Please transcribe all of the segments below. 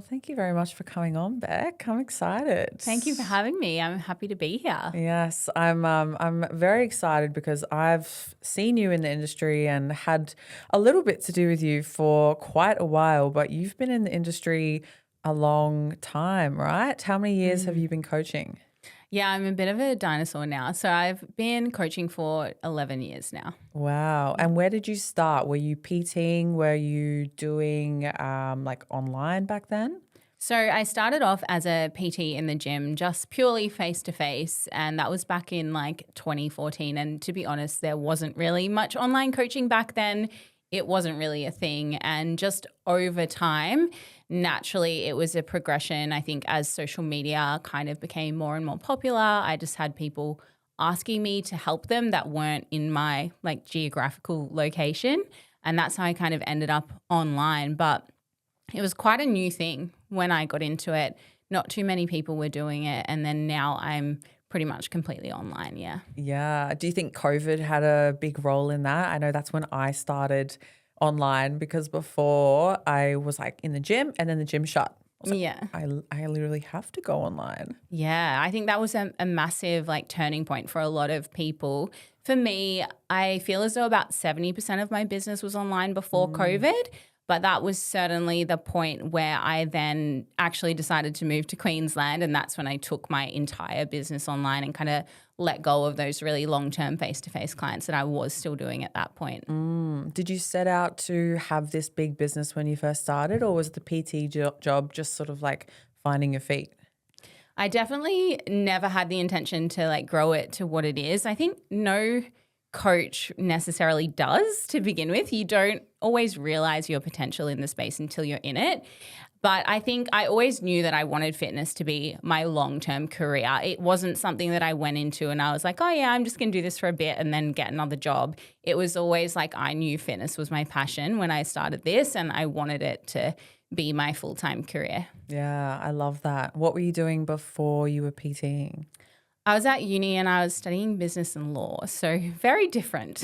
thank you very much for coming on, Bec. I'm excited. Thank you for having me. I'm happy to be here. Yes, I'm very excited because I've seen you in the industry and had a little bit to do with you for quite a while, but you've been in the industry a long time, right? How many years have you been coaching? Yeah, I'm a bit of a dinosaur now. So I've been coaching for 11 years now. Wow. And where did you start? Were you PTing? Were you doing like online back then? So I started off as a PT in the gym, just purely face to face. And that was back in like 2014. And to be honest, there wasn't really much online coaching back then. It wasn't really a thing. And just over time, naturally, it was a progression. I think as social media kind of became more and more popular, I just had people asking me to help them that weren't in my like geographical location. And that's how I kind of ended up online. But it was quite a new thing when I got into it. Not too many people were doing it. And then now I'm pretty much completely online, yeah. Yeah. Do you think COVID had a big role in that? I know that's when I started online because before I was like in the gym and then the gym shut. I was like, Yeah. I literally have to go online. Yeah, I think that was a massive like turning point for a lot of people. For me, I feel as though about 70% of my business was online before COVID, but that was certainly the point where I then actually decided to move to Queensland, and that's when I took my entire business online and kind of let go of those really long-term face-to-face clients that I was still doing at that point. Did you set out to have this big business when you first started, or was the PT job just sort of like finding your feet? I definitely never had the intention to like grow it to what it is. I think no coach necessarily does to begin with. You don't always realize your potential in the space until you're in it. But I think I always knew that I wanted fitness to be my long-term career. It wasn't something that I went into and I was like, oh yeah, I'm just going to do this for a bit and then get another job. It was always like I knew fitness was my passion when I started this, and I wanted it to be my full-time career. Yeah, I love that. What were you doing before you were PTing? I was at uni and I was studying business and law, so very different.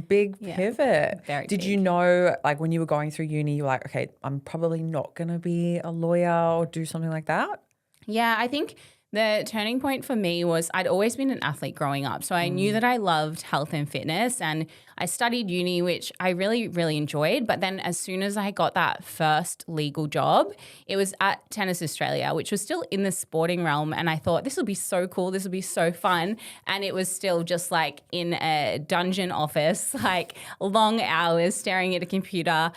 Big Yeah, pivot. very Did you big. know, like when you were going through uni, you were like, okay, I'm probably not going to be a lawyer or do something like that? Yeah, I think the turning point for me was I'd always been an athlete growing up. So I knew that I loved health and fitness, and I studied uni, which I really, really enjoyed. But then as soon as I got that first legal job, it was at Tennis Australia, which was still in the sporting realm. And I thought, this will be so cool. This will be so fun. And it was still just like in a dungeon office, like long hours staring at a computer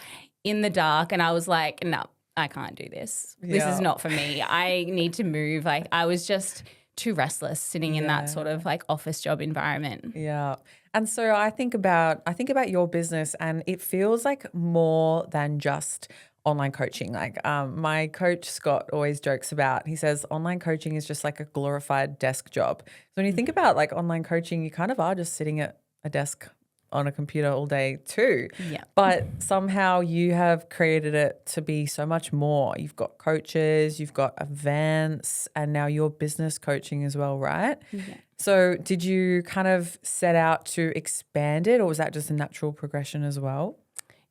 in the dark. And I was like, no, I can't do this. This is Yeah. not for me. I need to move. Like I was just too restless sitting in that sort of like office job environment. Yeah. And so I think about your business, and it feels like more than just online coaching. Like my coach Scott always jokes about, he says online coaching is just like a glorified desk job. So when you think about like online coaching, you kind of are just sitting at a desk on a computer all day too. Yeah. But somehow you have created it to be so much more. You've got coaches, you've got events, and now you're business coaching as well, right? Yeah. So did you kind of set out to expand it, or was that just a natural progression as well?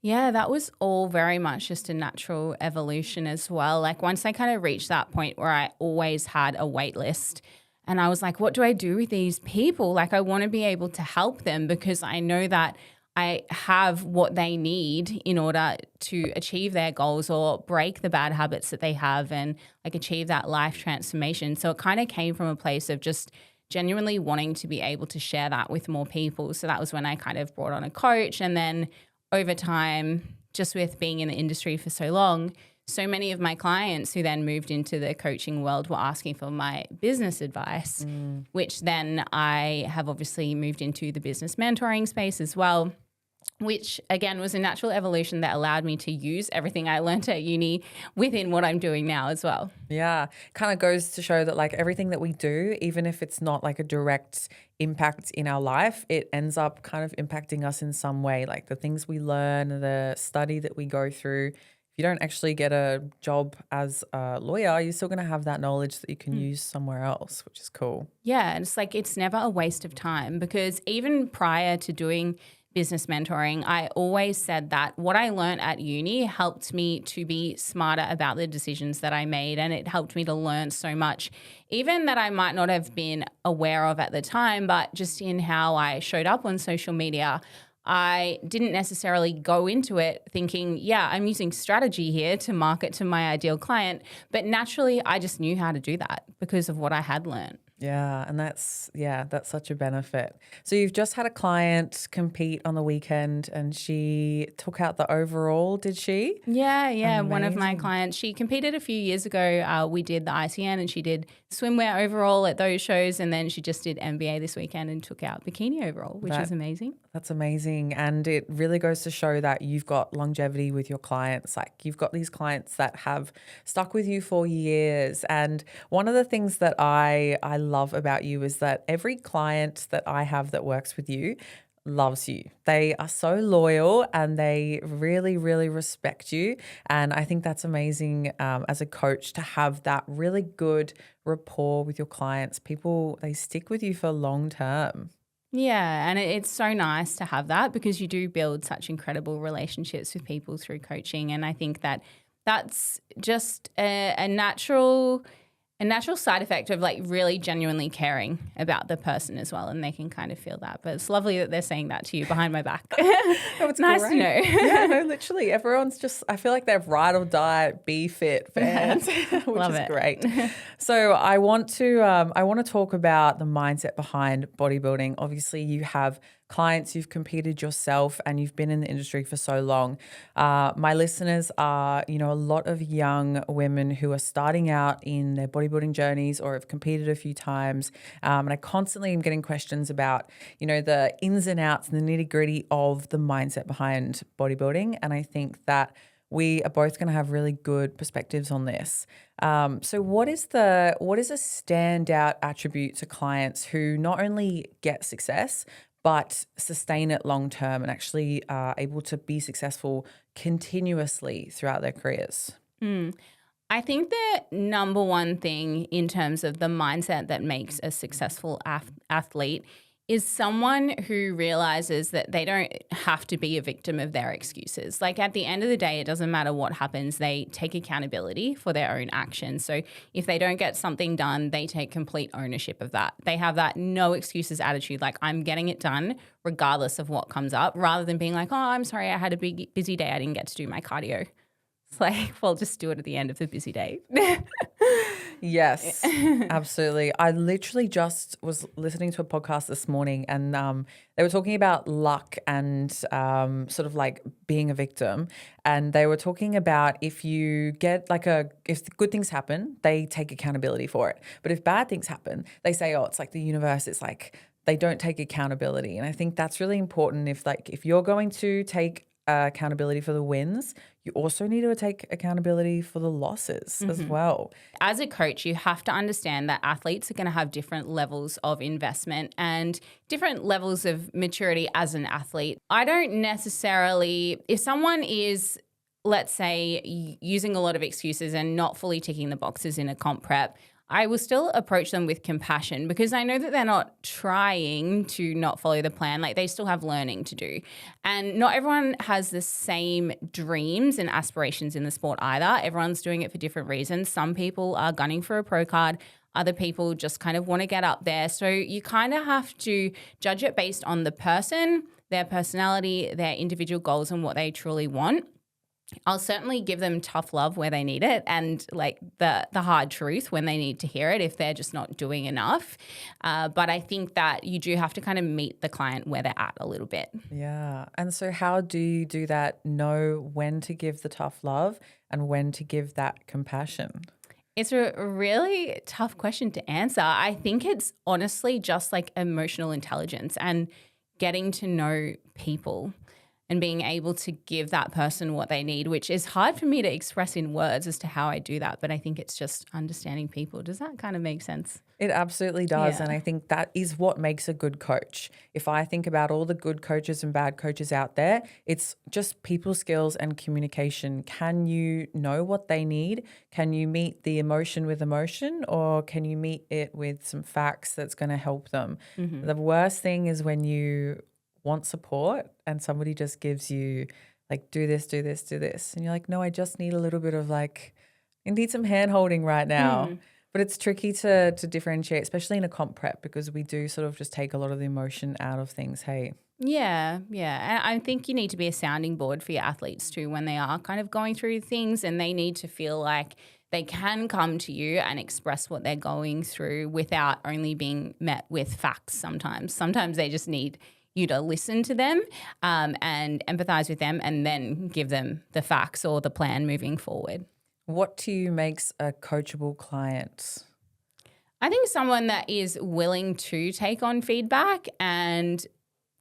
Yeah, that was all very much just a natural evolution as well. Like once I kind of reached that point where I always had a wait list, and I was like, what do I do with these people? Like I want to be able to help them because I know that I have what they need in order to achieve their goals or break the bad habits that they have and like achieve that life transformation. So it kind of came from a place of just genuinely wanting to be able to share that with more people. So that was when I kind of brought on a coach, and then over time, just with being in the industry for so long, so many of my clients who then moved into the coaching world were asking for my business advice, which then I have obviously moved into the business mentoring space as well, which again was a natural evolution that allowed me to use everything I learned at uni within what I'm doing now as well. Yeah, kind of goes to show that like everything that we do, even if it's not like a direct impact in our life, it ends up kind of impacting us in some way. Like the things we learn, the study that we go through. If you don't actually get a job as a lawyer, you're still going to have that knowledge that you can use somewhere else, which is cool. Yeah, and it's like it's never a waste of time because even prior to doing business mentoring, I always said that what I learned at uni helped me to be smarter about the decisions that I made, and it helped me to learn so much, even that I might not have been aware of at the time, but just in how I showed up on social media. I didn't necessarily go into it thinking, yeah, I'm using strategy here to market to my ideal client, but naturally I just knew how to do that because of what I had learned. Yeah, and that's such a benefit. So you've just had a client compete on the weekend and she took out the overall, did she? Yeah. One of my Amazing. clients, she competed a few years ago. We did the ICN and she did swimwear overall at those shows. And then she just did NBA this weekend and took out bikini overall, which is amazing. That's amazing. And it really goes to show that you've got longevity with your clients. Like you've got these clients that have stuck with you for years. And one of the things that I love about you is that every client that I have that works with you loves you. They are so loyal and they really, really respect you. And I think that's amazing as a coach to have that really good rapport with your clients. People, they stick with you for long term. Yeah, and it's so nice to have that because you do build such incredible relationships with people through coaching. And I think that that's just a natural side effect of like really genuinely caring about the person as well. And they can kind of feel that. But it's lovely that they're saying that to you behind my back. Oh, it's nice great. to know. Yeah, no, literally. Everyone's just, I feel like they're ride or die B FIT fans, which Love is it. great. So I want to talk about the mindset behind bodybuilding. Obviously, you have clients, you've competed yourself, and you've been in the industry for so long. My listeners are, a lot of young women who are starting out in their bodybuilding journeys or have competed a few times. And I constantly am getting questions about, the ins and outs and the nitty gritty of the mindset behind bodybuilding. And I think that we are both going to have really good perspectives on this. So what is a standout attribute to clients who not only get success, but sustain it long term and actually are able to be successful continuously throughout their careers? I think the number one thing in terms of the mindset that makes a successful athlete is someone who realizes that they don't have to be a victim of their excuses. Like at the end of the day, it doesn't matter what happens. They take accountability for their own actions. So if they don't get something done, they take complete ownership of that. They have that no excuses attitude, like I'm getting it done regardless of what comes up, rather than being like, oh, I'm sorry, I had a big busy day. I didn't get to do my cardio. It's like, well, just do it at the end of the busy day. Yes, absolutely. I literally just was listening to a podcast this morning and they were talking about luck and sort of like being a victim. And they were talking about if you get if good things happen, they take accountability for it. But if bad things happen, they say, oh, it's like the universe. It's like they don't take accountability. And I think that's really important. If you're going to take accountability for the wins, you also need to take accountability for the losses as well. As a coach, you have to understand that athletes are going to have different levels of investment and different levels of maturity as an athlete. I don't necessarily, if someone is, let's say, using a lot of excuses and not fully ticking the boxes in a comp prep, I will still approach them with compassion because I know that they're not trying to not follow the plan. Like they still have learning to do. And not everyone has the same dreams and aspirations in the sport either. Everyone's doing it for different reasons. Some people are gunning for a pro card. Other people just kind of want to get up there. So you kind of have to judge it based on the person, their personality, their individual goals, and what they truly want. I'll certainly give them tough love where they need it and like the hard truth when they need to hear it if they're just not doing enough. But I think that you do have to kind of meet the client where they're at a little bit. Yeah. And so how do you do that? Know when to give the tough love and when to give that compassion? It's a really tough question to answer. I think it's honestly just like emotional intelligence and getting to know people and being able to give that person what they need, which is hard for me to express in words as to how I do that. But I think it's just understanding people. Does that kind of make sense? It absolutely does. Yeah. And I think that is what makes a good coach. If I think about all the good coaches and bad coaches out there, it's just people skills and communication. Can you know what they need? Can you meet the emotion with emotion, or can you meet it with some facts that's going to help them? The worst thing is when you want support and somebody just gives you like, do this, do this, do this. And you're like, no, I just need a little bit of like, I need some hand holding right now. But it's tricky to differentiate, especially in a comp prep, because we do sort of just take a lot of the emotion out of things. Hey. Yeah. And I think you need to be a sounding board for your athletes too when they are kind of going through things, and they need to feel like they can come to you and express what they're going through without only being met with facts sometimes. Sometimes they just need you to listen to them and empathize with them and then give them the facts or the plan moving forward. What to you makes a coachable client? I think someone that is willing to take on feedback and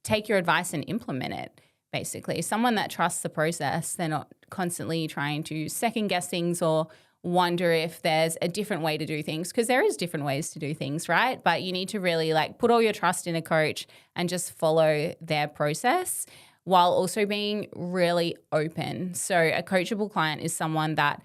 take your advice and implement it, basically. Someone that trusts the process. They're not constantly trying to second guess things or wonder if there's a different way to do things, because there is different ways to do things, right? But you need to really like put all your trust in a coach and just follow their process while also being really open. So a coachable client is someone that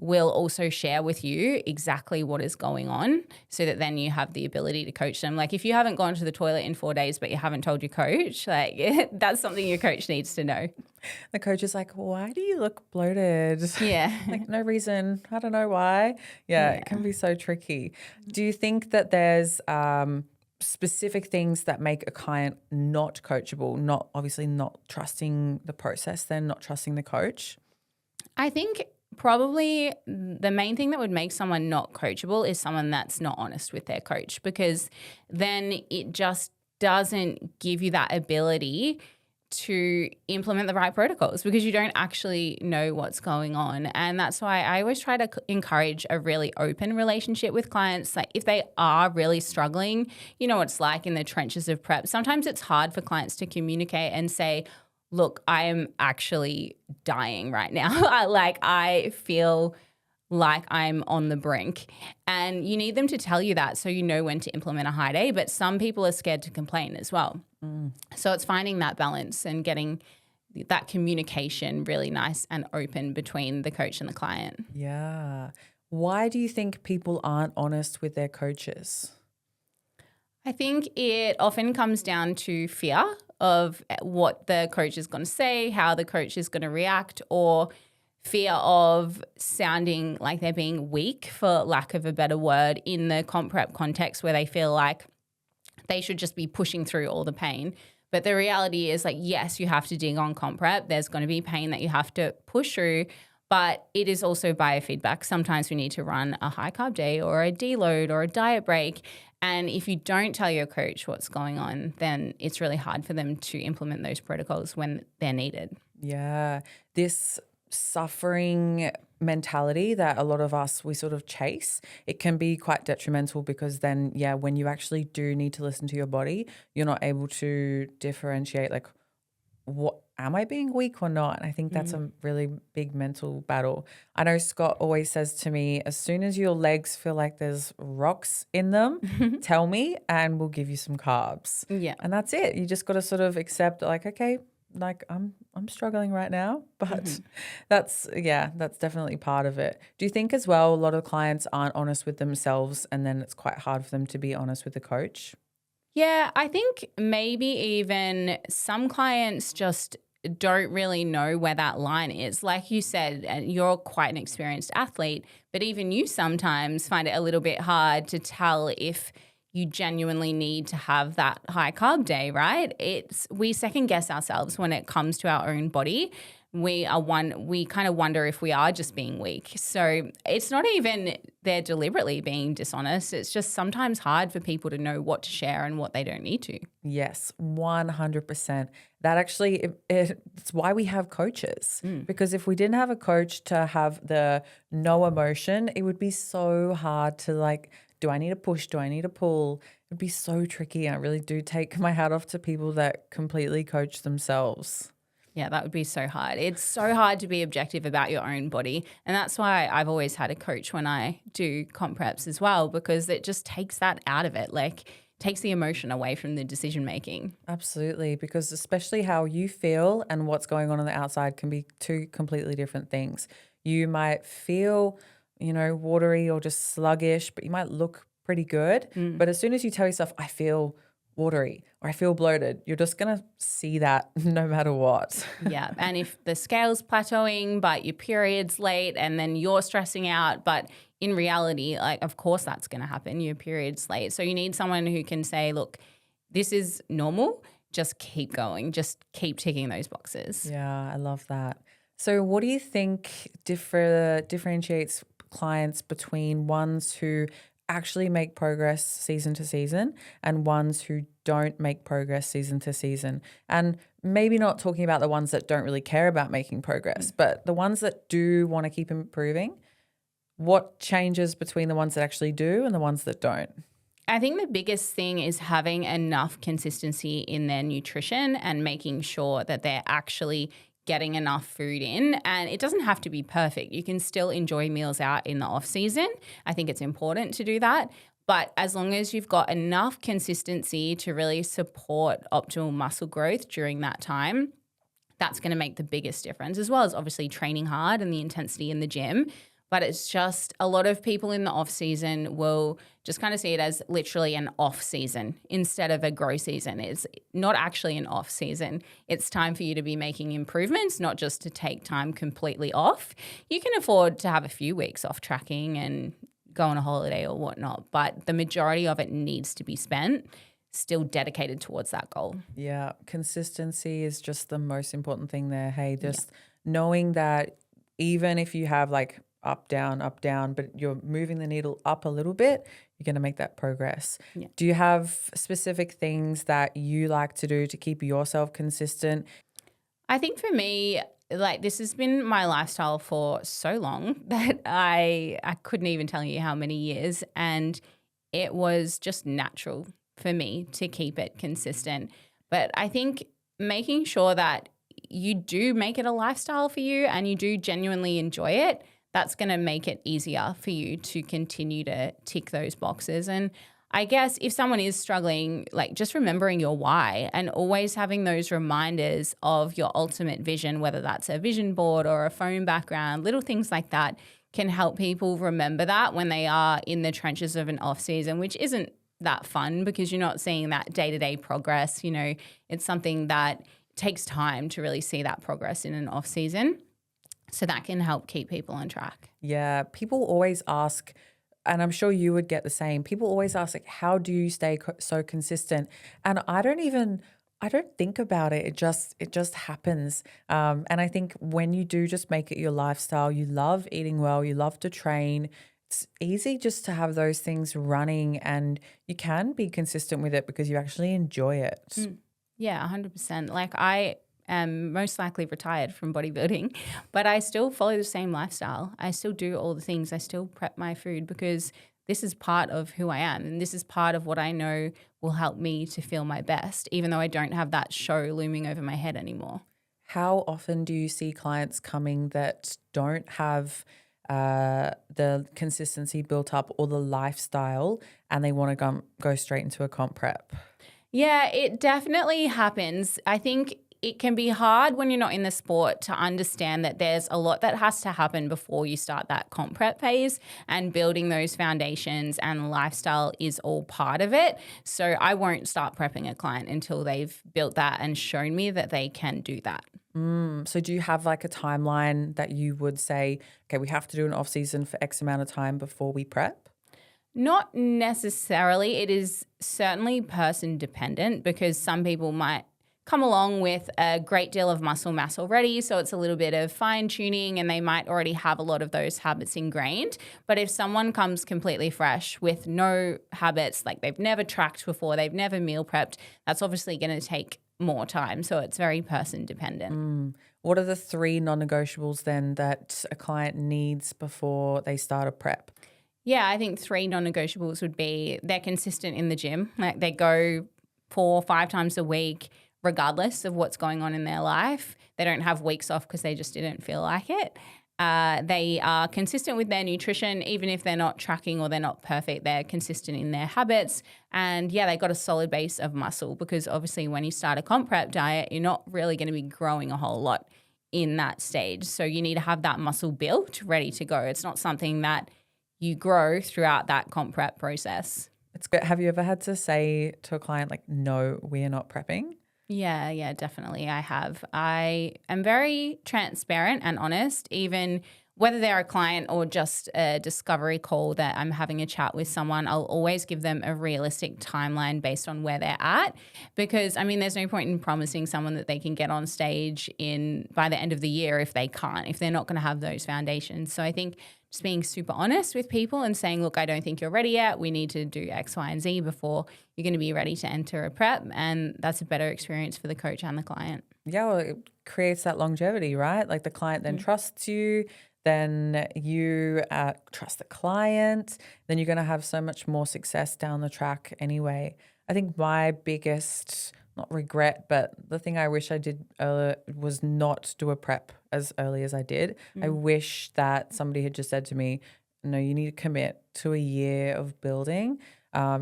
will also share with you exactly what is going on so that then you have the ability to coach them. Like if you haven't gone to the toilet in 4 days but you haven't told your coach, like that's something your coach needs to know. The coach is like, why do you look bloated? Yeah. Like no reason. I don't know why. Yeah, it can be so tricky. Do you think that there's specific things that make a client not coachable, not obviously not trusting the process, then not trusting the coach? I think probably the main thing that would make someone not coachable is someone that's not honest with their coach, because then it just doesn't give you that ability to implement the right protocols because you don't actually know what's going on. And that's why I always try to encourage a really open relationship with clients. Like if they are really struggling, you know what it's like in the trenches of prep. Sometimes it's hard for clients to communicate and say, look, I am actually dying right now. I feel like I'm on the brink. And you need them to tell you that so you know when to implement a high day. But some people are scared to complain as well. So it's finding that balance and getting that communication really nice and open between the coach and the client. Yeah. Why do you think people aren't honest with their coaches? I think it often comes down to fear of what the coach is going to say, how the coach is going to react, or fear of sounding like they're being weak, for lack of a better word, in the comp prep context where they feel like they should just be pushing through all the pain. But the reality is, like, yes, you have to dig on comp prep. There's going to be pain that you have to push through, but it is also biofeedback. Sometimes we need to run a high carb day or a deload or a diet break. And if you don't tell your coach what's going on, then it's really hard for them to implement those protocols when they're needed. Yeah. This suffering mentality that a lot of us, we sort of chase, it can be quite detrimental because then, yeah, when you actually do need to listen to your body, you're not able to differentiate like, what am I being weak or not? And I think that's a really big mental battle. I know Scott always says to me, as soon as your legs feel like there's rocks in them, tell me and we'll give you some carbs. Yeah. And that's it. You just got to sort of accept like, okay, like I'm struggling right now, but that's definitely part of it. Do you think as well a lot of clients aren't honest with themselves and then it's quite hard for them to be honest with the coach? Yeah, I think maybe even some clients just don't really know where that line is. Like you said, and you're quite an experienced athlete, but even you sometimes find it a little bit hard to tell if you genuinely need to have that high carb day, right? We second guess ourselves when it comes to our own body. We kind of wonder if we are just being weak. So it's not even they're deliberately being dishonest. It's just sometimes hard for people to know what to share and what they don't need to. Yes, 100%. That actually, it's why we have coaches. Because if we didn't have a coach to have the no emotion, it would be so hard to like, do I need to push? Do I need to pull? It'd be so tricky. And I really do take my hat off to people that completely coach themselves. Yeah, that would be so hard. It's so hard to be objective about your own body. And that's why I've always had a coach when I do comp preps as well, because it just takes that out of it, like takes the emotion away from the decision making. Absolutely, because especially how you feel and what's going on the outside can be two completely different things. You might feel, watery or just sluggish, but you might look pretty good. But as soon as you tell yourself, I feel watery or I feel bloated, you're just going to see that no matter what. Yeah. And if the scale's plateauing, but your period's late and then you're stressing out, but in reality, like, of course that's going to happen. Your period's late. So you need someone who can say, look, this is normal. Just keep going. Just keep ticking those boxes. Yeah, I love that. So what do you think differentiates clients between ones who actually make progress season to season and ones who don't make progress season to season? And maybe not talking about the ones that don't really care about making progress, but the ones that do want to keep improving. What changes between the ones that actually do and the ones that don't? I think the biggest thing is having enough consistency in their nutrition and making sure that they're actually getting enough food in. And it doesn't have to be perfect. You can still enjoy meals out in the off season. I think it's important to do that. But as long as you've got enough consistency to really support optimal muscle growth during that time, that's going to make the biggest difference, as well as obviously training hard and the intensity in the gym. But it's just a lot of people in the off season will just kind of see it as literally an off season instead of a grow season. It's not actually an off season. It's time for you to be making improvements, not just to take time completely off. You can afford to have a few weeks off tracking and go on a holiday or whatnot, but the majority of it needs to be spent still dedicated towards that goal. Yeah, consistency is just the most important thing there. Hey, just knowing that even if you have like up, down, but you're moving the needle up a little bit, you're going to make that progress. Yeah. Do you have specific things that you like to do to keep yourself consistent? I think for me, like this has been my lifestyle for so long that I couldn't even tell you how many years, and it was just natural for me to keep it consistent. But I think making sure that you do make it a lifestyle for you and you do genuinely enjoy it, that's going to make it easier for you to continue to tick those boxes. And I guess if someone is struggling, like just remembering your why and always having those reminders of your ultimate vision, whether that's a vision board or a phone background, little things like that can help people remember that when they are in the trenches of an off season, which isn't that fun because you're not seeing that day-to-day progress. You know, it's something that takes time to really see that progress in an off season. So that can help keep people on track. Yeah, people always ask, and I'm sure you would get the same. People always ask, like, how do you stay so consistent? And I don't think about it. It just happens. And I think when you do just make it your lifestyle, you love eating well, you love to train. It's easy just to have those things running, and you can be consistent with it because you actually enjoy it. Yeah, 100%. Like I am most likely retired from bodybuilding, but I still follow the same lifestyle. I still do all the things. I still prep my food because this is part of who I am, and this is part of what I know will help me to feel my best, even though I don't have that show looming over my head anymore. How often do you see clients coming that don't have the consistency built up or the lifestyle, and they want to go straight into a comp prep? Yeah, it definitely happens. I think it can be hard when you're not in the sport to understand that there's a lot that has to happen before you start that comp prep phase, and building those foundations and lifestyle is all part of it. So I won't start prepping a client until they've built that and shown me that they can do that. So do you have like a timeline that you would say, okay, we have to do an off season for X amount of time before we prep? Not necessarily. It is certainly person dependent because some people might come along with a great deal of muscle mass already, so it's a little bit of fine tuning and they might already have a lot of those habits ingrained. But if someone comes completely fresh with no habits, like they've never tracked before, they've never meal prepped, that's obviously going to take more time. So it's very person dependent. What are the 3 non-negotiables then that a client needs before they start a prep? Yeah, I think 3 non-negotiables would be they're consistent in the gym. Like they go 4 or 5 times a week, regardless of what's going on in their life. They don't have weeks off because they just didn't feel like it. They are consistent with their nutrition, even if they're not tracking or they're not perfect. They're consistent in their habits. And yeah, they got a solid base of muscle because obviously when you start a comp prep diet, you're not really going to be growing a whole lot in that stage. So you need to have that muscle built, ready to go. It's not something that you grow throughout that comp prep process. It's good. Have you ever had to say to a client like, no, we are not prepping? Yeah, definitely. I have. I am very transparent and honest, even whether they're a client or just a discovery call that I'm having a chat with someone. I'll always give them a realistic timeline based on where they're at, because I mean, there's no point in promising someone that they can get on stage by the end of the year if they're not going to have those foundations. So I think just being super honest with people and saying, look, I don't think you're ready yet. We need to do X, Y, and Z before you're going to be ready to enter a prep. And that's a better experience for the coach and the client. Yeah, well, it creates that longevity, right? Like the client then trusts you, then you trust the client, then you're going to have so much more success down the track anyway. I think my biggest, not regret, but the thing I wish I did was not do a prep as early as I did. I wish that somebody had just said to me, no, you need to commit to a year of building.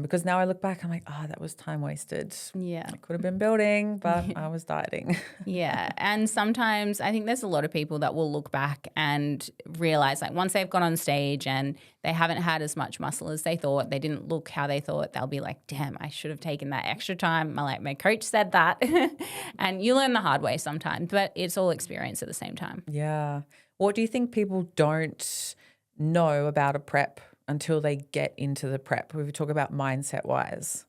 Because now I look back, I'm like, that was time wasted. Yeah. I could have been building, but I was dieting. Yeah. And sometimes I think there's a lot of people that will look back and realize, like, once they've gone on stage and they haven't had as much muscle as they thought, they didn't look how they thought, they'll be like, damn, I should have taken that extra time. My coach said that. And you learn the hard way sometimes, but it's all experience at the same time. Yeah. What do you think people don't know about a prep until they get into the prep? We talk about mindset wise.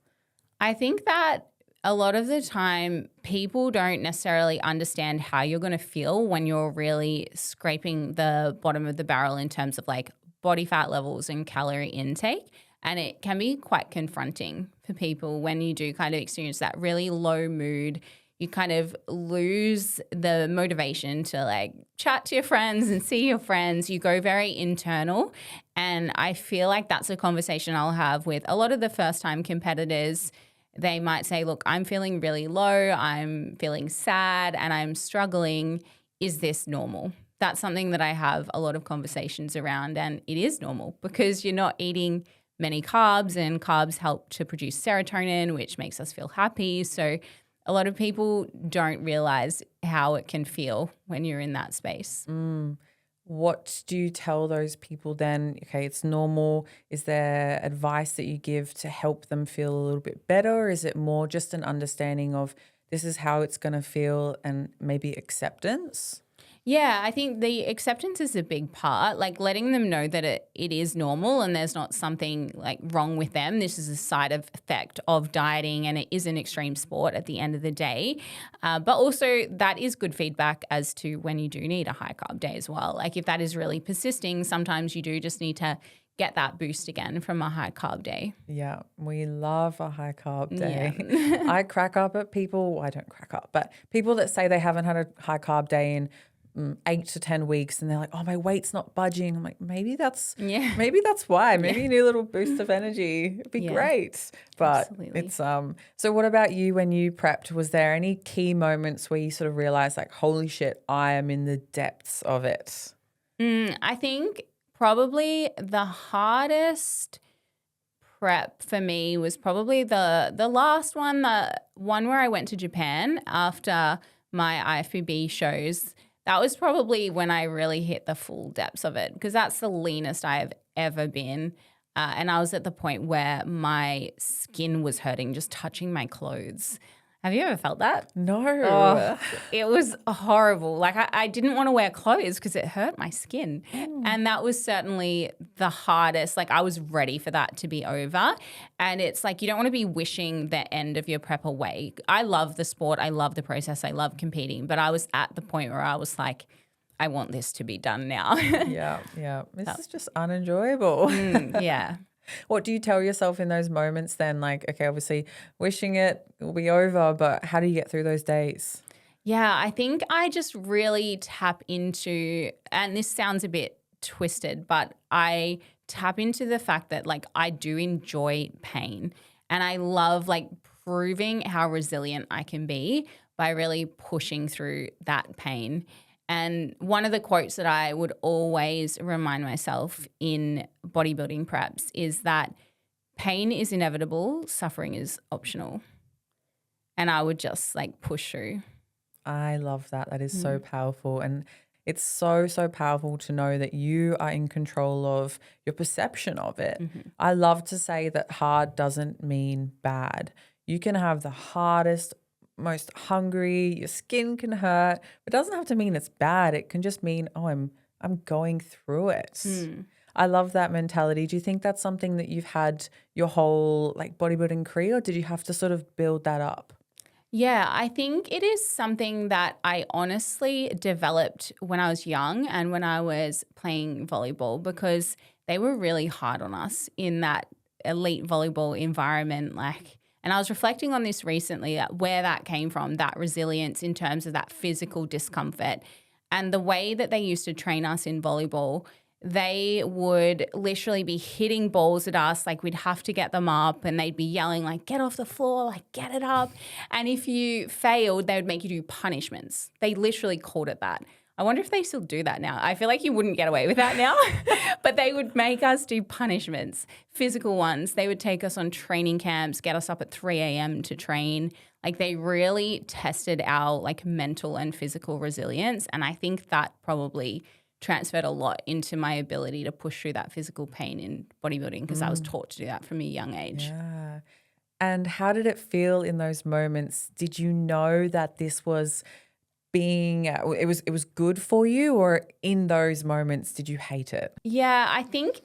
I think that a lot of the time people don't necessarily understand how you're going to feel when you're really scraping the bottom of the barrel in terms of like body fat levels and calorie intake. And it can be quite confronting for people when you do kind of experience that really low mood. You kind of lose the motivation to like chat to your friends and see your friends. You go very internal. And I feel like that's a conversation I'll have with a lot of the first-time competitors. They might say, look, I'm feeling really low. I'm feeling sad and I'm struggling. Is this normal? That's something that I have a lot of conversations around, and it is normal because you're not eating many carbs, and carbs help to produce serotonin, which makes us feel happy. So a lot of people don't realize how it can feel when you're in that space. What do you tell those people then? Okay, it's normal. Is there advice that you give to help them feel a little bit better? Or is it more just an understanding of this is how it's going to feel and maybe acceptance? Yeah, I think the acceptance is a big part, like letting them know that it is normal and there's not something like wrong with them. This is a side effect of dieting and it is an extreme sport at the end of the day. But also that is good feedback as to when you do need a high carb day as well. Like if that is really persisting, sometimes you do just need to get that boost again from a high carb day. Yeah, we love a high carb day. Yeah. I crack up at people. Well, I don't crack up, but people that say they haven't had a high carb day in 8 to 10 weeks and they're like, oh, my weight's not budging. I'm like, maybe that's why. Maybe you need a little boost of energy. It'd be great. But absolutely. it's so what about you when you prepped? Was there any key moments where you sort of realized like, holy shit, I am in the depths of it? I think probably the hardest prep for me was probably the last one, the one where I went to Japan after my IFBB shows. That was probably when I really hit the full depths of it, because that's the leanest I have ever been. And I was at the point where my skin was hurting just touching my clothes. Have you ever felt that? No. Oh, it was horrible. Like I didn't want to wear clothes because it hurt my skin. And that was certainly the hardest. Like I was ready for that to be over. And it's like you don't want to be wishing the end of your prep away. I love the sport. I love the process. I love competing. But I was at the point where I was like, I want this to be done now. Yeah. This is just unenjoyable. Yeah. What do you tell yourself in those moments then? Like, okay, obviously wishing it will be over, but how do you get through those days? Yeah, I think I just really tap into, and this sounds a bit twisted, but I tap into the fact that like I do enjoy pain and I love like proving how resilient I can be by really pushing through that pain. And one of the quotes that I would always remind myself in bodybuilding preps is that pain is inevitable, suffering is optional. And I would just like push through. I love that. That is so powerful. And it's so, so powerful to know that you are in control of your perception of it. I love to say that hard doesn't mean bad. You can have the hardest, most hungry, your skin can hurt. It doesn't have to mean it's bad. It can just mean, oh, I'm going through it. I love that mentality. Do you think that's something that you've had your whole like bodybuilding career, or did you have to sort of build that up? Yeah, I think it is something that I honestly developed when I was young and when I was playing volleyball, because they were really hard on us in that elite volleyball environment. And I was reflecting on this recently, where that came from, that resilience in terms of that physical discomfort and the way that they used to train us in volleyball. They would literally be hitting balls at us, like we'd have to get them up, and they'd be yelling like, get off the floor, like get it up. And if you failed, they would make you do punishments. They literally called it that. I wonder if they still do that now. I feel like you wouldn't get away with that now, but they would make us do punishments, physical ones. They would take us on training camps, get us up at 3 a.m. to train. Like they really tested our like mental and physical resilience. And I think that probably transferred a lot into my ability to push through that physical pain in bodybuilding, because I was taught to do that from a young age. Yeah. And how did it feel in those moments? Did you know that this was it was good for you, or in those moments did you hate it? Yeah, I think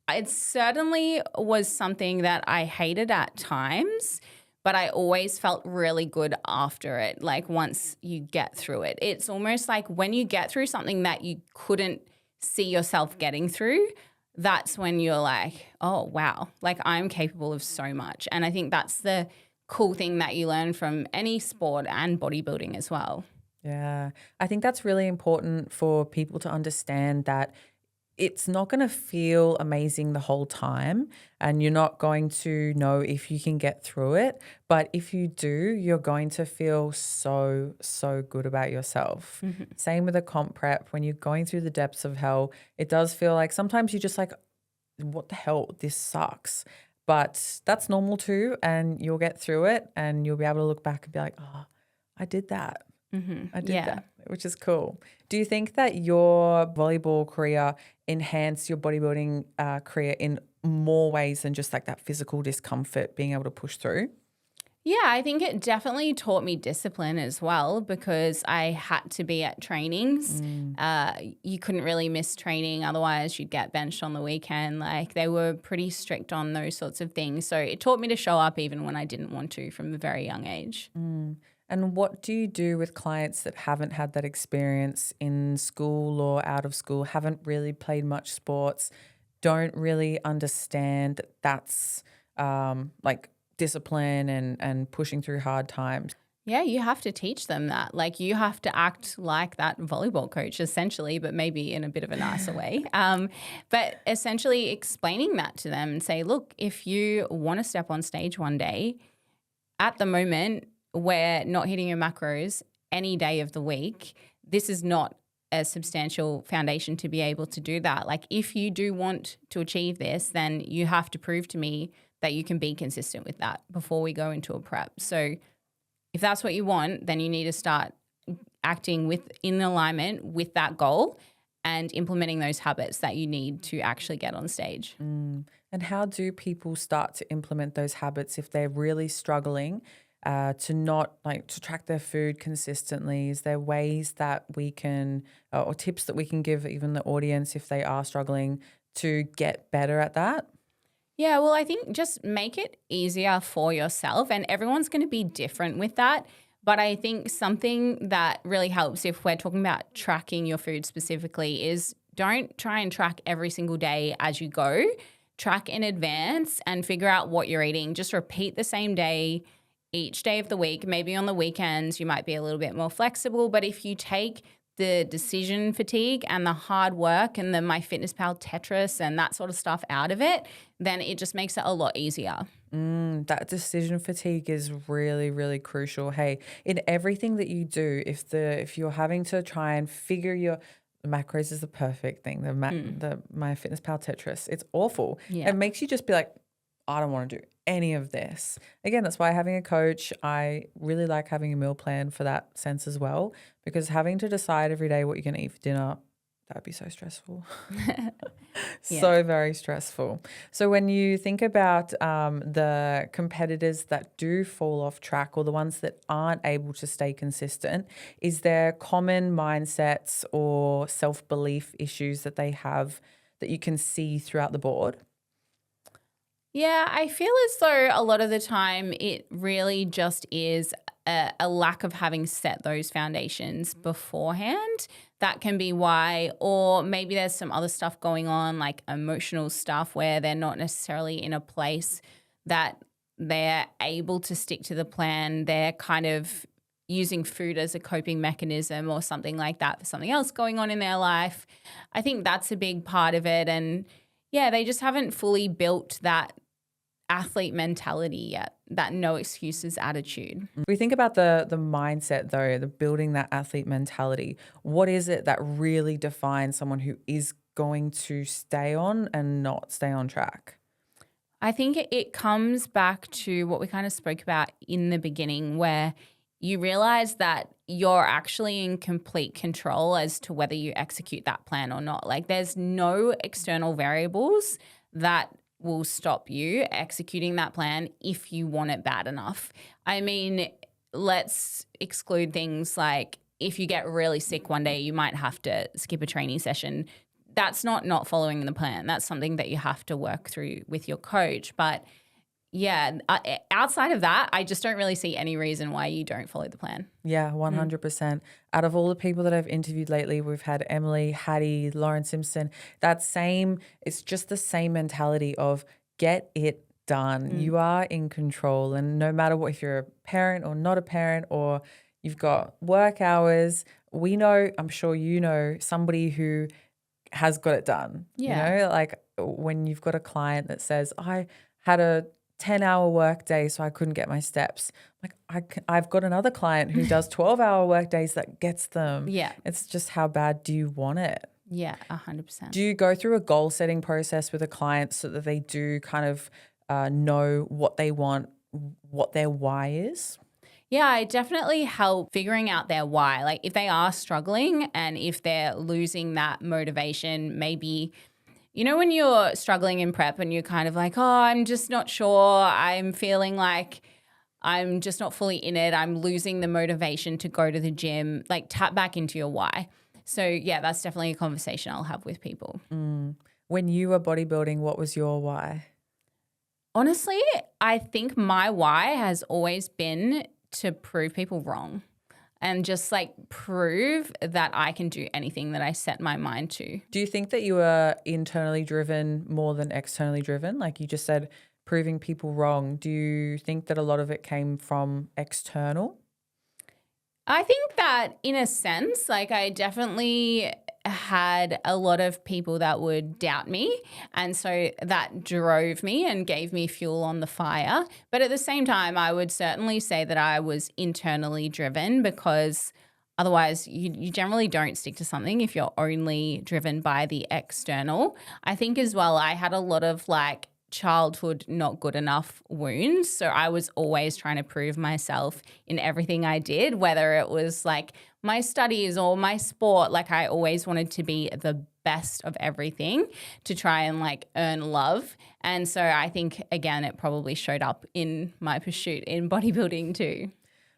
it certainly was something that I hated at times, but I always felt really good after it, like once you get through it. It's almost like when you get through something that you couldn't see yourself getting through, that's when you're like, oh, wow, like I'm capable of so much. And I think that's the cool thing that you learn from any sport and bodybuilding as well. Yeah. I think that's really important for people to understand that it's not going to feel amazing the whole time, and you're not going to know if you can get through it. But if you do, you're going to feel so, so good about yourself. Same with a comp prep. When you're going through the depths of hell, it does feel like sometimes you're just like, what the hell? This sucks. But that's normal too. And you'll get through it, and you'll be able to look back and be like, oh, I did that. I did that, which is cool. Do you think that your volleyball career enhanced your bodybuilding career in more ways than just like that physical discomfort, being able to push through? Yeah, I think it definitely taught me discipline as well, because I had to be at trainings. You couldn't really miss training, otherwise you'd get benched on the weekend. Like they were pretty strict on those sorts of things. So it taught me to show up even when I didn't want to from a very young age. And what do you do with clients that haven't had that experience in school or out of school, haven't really played much sports, don't really understand that that's like discipline and pushing through hard times? Yeah, you have to teach them that. Like you have to act like that volleyball coach essentially, but maybe in a bit of a nicer way. But essentially explaining that to them and say, look, if you want to step on stage one day, at the moment, we're not hitting your macros any day of the week. This is not a substantial foundation to be able to do that. Like if you do want to achieve this, then you have to prove to me that you can be consistent with that before we go into a prep. So if that's what you want, then you need to start acting in alignment with that goal and implementing those habits that you need to actually get on stage. And how do people start to implement those habits if they're really struggling to not like to track their food consistently? Is there ways that we can or tips that we can give even the audience if they are struggling to get better at that? Yeah, well, I think just make it easier for yourself, and everyone's going to be different with that. But I think something that really helps if we're talking about tracking your food specifically is don't try and track every single day as you go. Track in advance and figure out what you're eating. Just repeat the same day each day of the week. Maybe on the weekends you might be a little bit more flexible, but if you take the decision fatigue and the hard work and the MyFitnessPal Tetris and that sort of stuff out of it, then it just makes it a lot easier. That decision fatigue is really, really crucial. Hey, in everything that you do, if you're having to try and figure the macros is the perfect thing. The MyFitnessPal Tetris, it's awful. Yeah. It makes you just be like, I don't want to do any of this. Again, that's why having a coach, I really like having a meal plan for that sense as well, because having to decide every day what you're going to eat for dinner, that'd be so stressful. Yeah. So very stressful. So when you think about the competitors that do fall off track or the ones that aren't able to stay consistent, is there common mindsets or self-belief issues that they have that you can see throughout the board? Yeah, I feel as though a lot of the time it really just is a lack of having set those foundations beforehand. That can be why, or maybe there's some other stuff going on, like emotional stuff, where they're not necessarily in a place that they're able to stick to the plan. They're kind of using food as a coping mechanism or something like that for something else going on in their life. I think that's a big part of it. And yeah, they just haven't fully built that athlete mentality yet, that no excuses attitude. We think about the mindset though, the building that athlete mentality. What is it that really defines someone who is going to stay on and not stay on track? I think it comes back to what we kind of spoke about in the beginning, where you realize that you're actually in complete control as to whether you execute that plan or not. Like there's no external variables that will stop you executing that plan if you want it bad enough. I mean, let's exclude things like if you get really sick one day, you might have to skip a training session. That's not following the plan. That's something that you have to work through with your coach. But yeah, outside of that, I just don't really see any reason why you don't follow the plan. Yeah, 100%. Out of all the people that I've interviewed lately, we've had Emily, Hattie, Lauren Simpson, it's just the same mentality of get it done. You are in control. And no matter what, if you're a parent or not a parent, or you've got work hours, we know, I'm sure you know somebody who has got it done. Yeah. You know, like when you've got a client that says, I had a 10-hour work day, so I couldn't get my steps. Like I've got another client who does 12-hour work days that gets them. Yeah. It's just how bad do you want it? Yeah, 100%. Do you go through a goal setting process with a client so that they do kind of know what they want, what their why is? Yeah, I definitely help figuring out their why. Like if they are struggling and if they're losing that motivation, maybe, you know, when you're struggling in prep and you're kind of like, oh, I'm just not sure. I'm feeling like I'm just not fully in it. I'm losing the motivation to go to the gym. Like tap back into your why. So yeah, that's definitely a conversation I'll have with people. When you were bodybuilding, what was your why? Honestly, I think my why has always been to prove people wrong and just like prove that I can do anything that I set my mind to. Do you think that you were internally driven more than externally driven? Like you just said, proving people wrong. Do you think that a lot of it came from external? I think that in a sense, like I definitely had a lot of people that would doubt me. And so that drove me and gave me fuel on the fire. But at the same time, I would certainly say that I was internally driven, because otherwise you generally don't stick to something if you're only driven by the external. I think as well, I had a lot of like childhood not good enough wounds. So I was always trying to prove myself in everything I did, whether it was like my studies or my sport. Like I always wanted to be the best of everything to try and like earn love. And so I think, again, it probably showed up in my pursuit in bodybuilding too.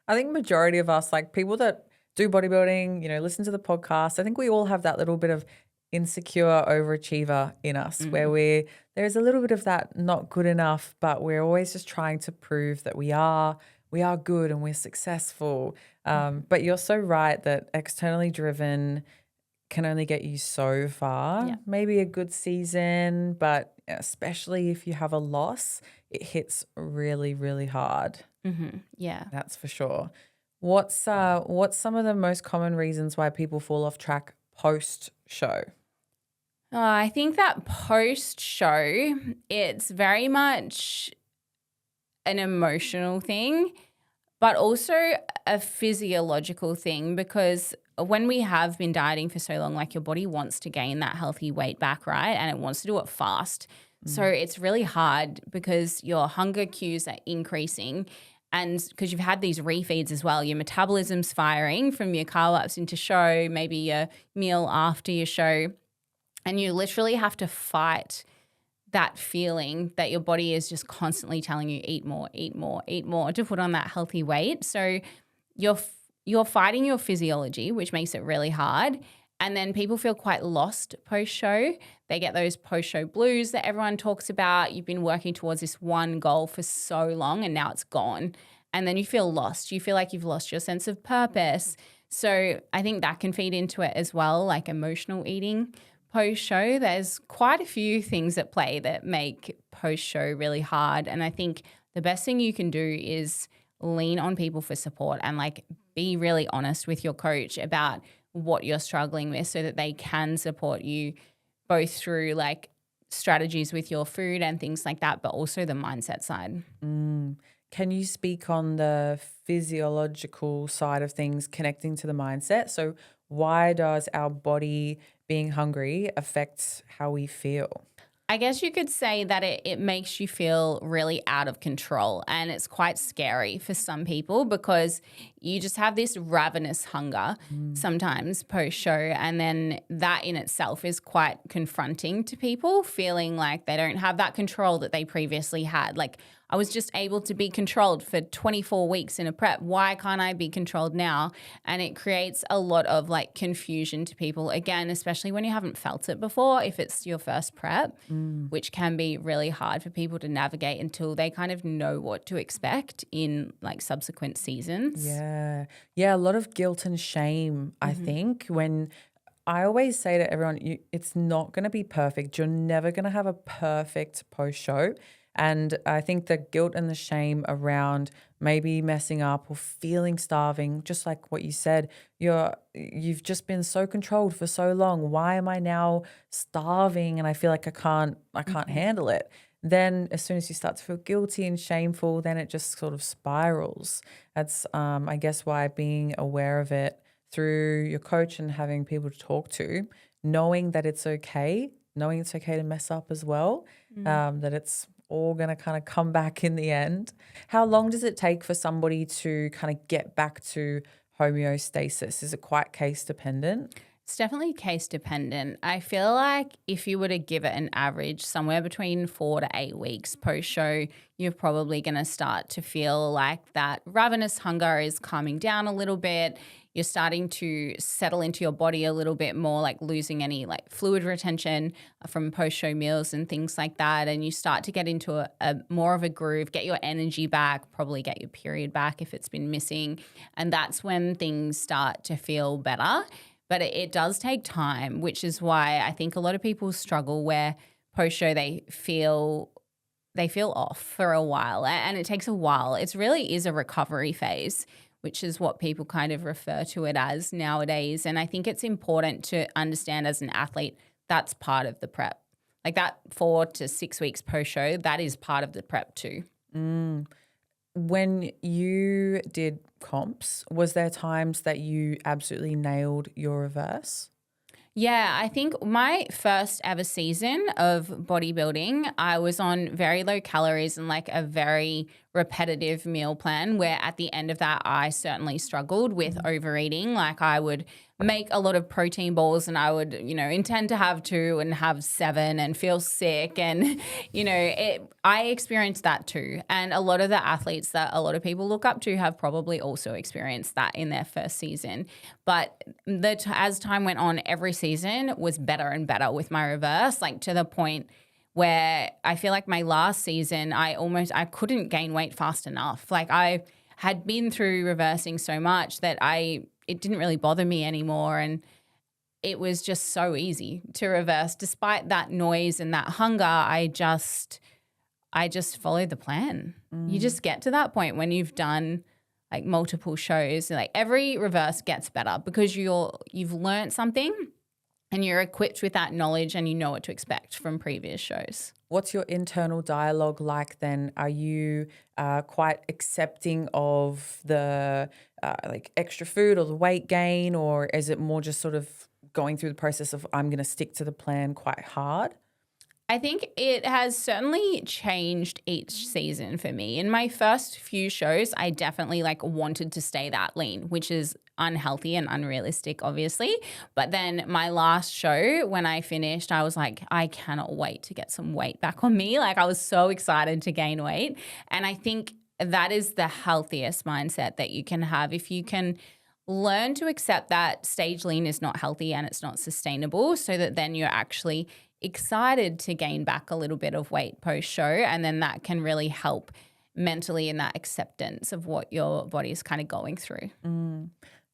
I think majority of us, like people that do bodybuilding, you know, listen to the podcast, I think we all have that little bit of insecure overachiever in us where there's a little bit of that not good enough, but we're always just trying to prove that we are good and we're successful. But you're so right that externally driven can only get you so far. Yeah. Maybe a good season, but especially if you have a loss, it hits really, really hard. Yeah. That's for sure. What's some of the most common reasons why people fall off track post-show? I think that post-show, it's very much an emotional thing, but also a physiological thing, because when we have been dieting for so long, like your body wants to gain that healthy weight back, right? And it wants to do it fast. So it's really hard because your hunger cues are increasing, and because you've had these refeeds as well, your metabolism's firing from your carb ups into show, maybe your meal after your show, and you literally have to fight that feeling that your body is just constantly telling you eat more, eat more, eat more to put on that healthy weight. So you're fighting your physiology, which makes it really hard. And then people feel quite lost post-show. They get those post-show blues that everyone talks about. You've been working towards this one goal for so long and now it's gone. And then you feel lost. You feel like you've lost your sense of purpose. So I think that can feed into it as well, like emotional eating post-show. There's quite a few things at play that make post-show really hard. And I think the best thing you can do is lean on people for support and like be really honest with your coach about what you're struggling with so that they can support you both through like strategies with your food and things like that, but also the mindset side. Can you speak on the physiological side of things connecting to the mindset? So why does our body being hungry affect how we feel? I guess you could say that it makes you feel really out of control, and it's quite scary for some people because you just have this ravenous hunger sometimes post-show, and then that in itself is quite confronting to people, feeling like they don't have that control that they previously had. Like, I was just able to be controlled for 24 weeks in a prep. Why can't I be controlled now? And it creates a lot of like confusion to people, again, especially when you haven't felt it before, if it's your first prep, which can be really hard for people to navigate until they kind of know what to expect in like subsequent seasons. Yeah. Yeah, a lot of guilt and shame, I think, when I always say to everyone, it's not going to be perfect. You're never going to have a perfect post-show. And I think the guilt and the shame around maybe messing up or feeling starving, just like what you said, you've just been so controlled for so long. Why am I now starving and I feel like I can't handle it? Then as soon as you start to feel guilty and shameful, then it just sort of spirals. That's I guess why being aware of it through your coach and having people to talk to, knowing it's okay to mess up as well, that it's all going to kind of come back in the end. How long does it take for somebody to kind of get back to homeostasis? Is it quite case dependent? It's definitely case dependent. I feel like if you were to give it an average, somewhere between 4 to 8 weeks post-show, you're probably going to start to feel like that ravenous hunger is calming down a little bit. You're starting to settle into your body a little bit more, like losing any like fluid retention from post-show meals and things like that. And you start to get into a more of a groove, get your energy back, probably get your period back if it's been missing. And that's when things start to feel better. But it does take time, which is why I think a lot of people struggle where post-show they feel off for a while, and it takes a while. It really is a recovery phase, which is what people kind of refer to it as nowadays. And I think it's important to understand as an athlete that's part of the prep. Like that 4 to 6 weeks post-show, that is part of the prep too. When you did comps, was there times that you absolutely nailed your reverse? Yeah, I think my first ever season of bodybuilding, I was on very low calories and like a very repetitive meal plan where at the end of that, I certainly struggled with overeating. Like I would make a lot of protein balls and I would, intend to have 2 and have 7 and feel sick. And, I experienced that too. And a lot of the athletes that a lot of people look up to have probably also experienced that in their first season. But as time went on, every season was better and better with my reverse, like to the point where I feel like my last season, I couldn't gain weight fast enough. Like I had been through reversing so much that it didn't really bother me anymore. And it was just so easy to reverse. Despite that noise and that hunger, I just followed the plan. You just get to that point when you've done like multiple shows, like every reverse gets better because you've learned something and you're equipped with that knowledge and you know what to expect from previous shows. What's your internal dialogue like then? Are you quite accepting of the like extra food or the weight gain, or is it more just sort of going through the process of I'm going to stick to the plan quite hard? I think it has certainly changed each season for me. In my first few shows, I definitely like wanted to stay that lean, which is unhealthy and unrealistic, obviously. But then my last show, when I finished, I was like, I cannot wait to get some weight back on me. Like I was so excited to gain weight. And I think that is the healthiest mindset that you can have. If you can learn to accept that stage lean is not healthy and it's not sustainable, so that then you're actually excited to gain back a little bit of weight post show, and then that can really help mentally in that acceptance of what your body is kind of going through.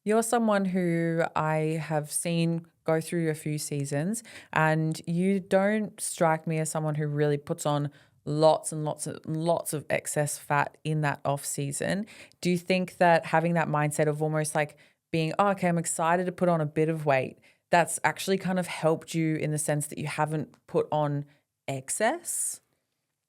You're someone who I have seen go through a few seasons, and you don't strike me as someone who really puts on lots and lots of excess fat in that off season. Do you think that having that mindset of almost like being, oh, okay, I'm excited to put on a bit of weight, that's actually kind of helped you in the sense that you haven't put on excess?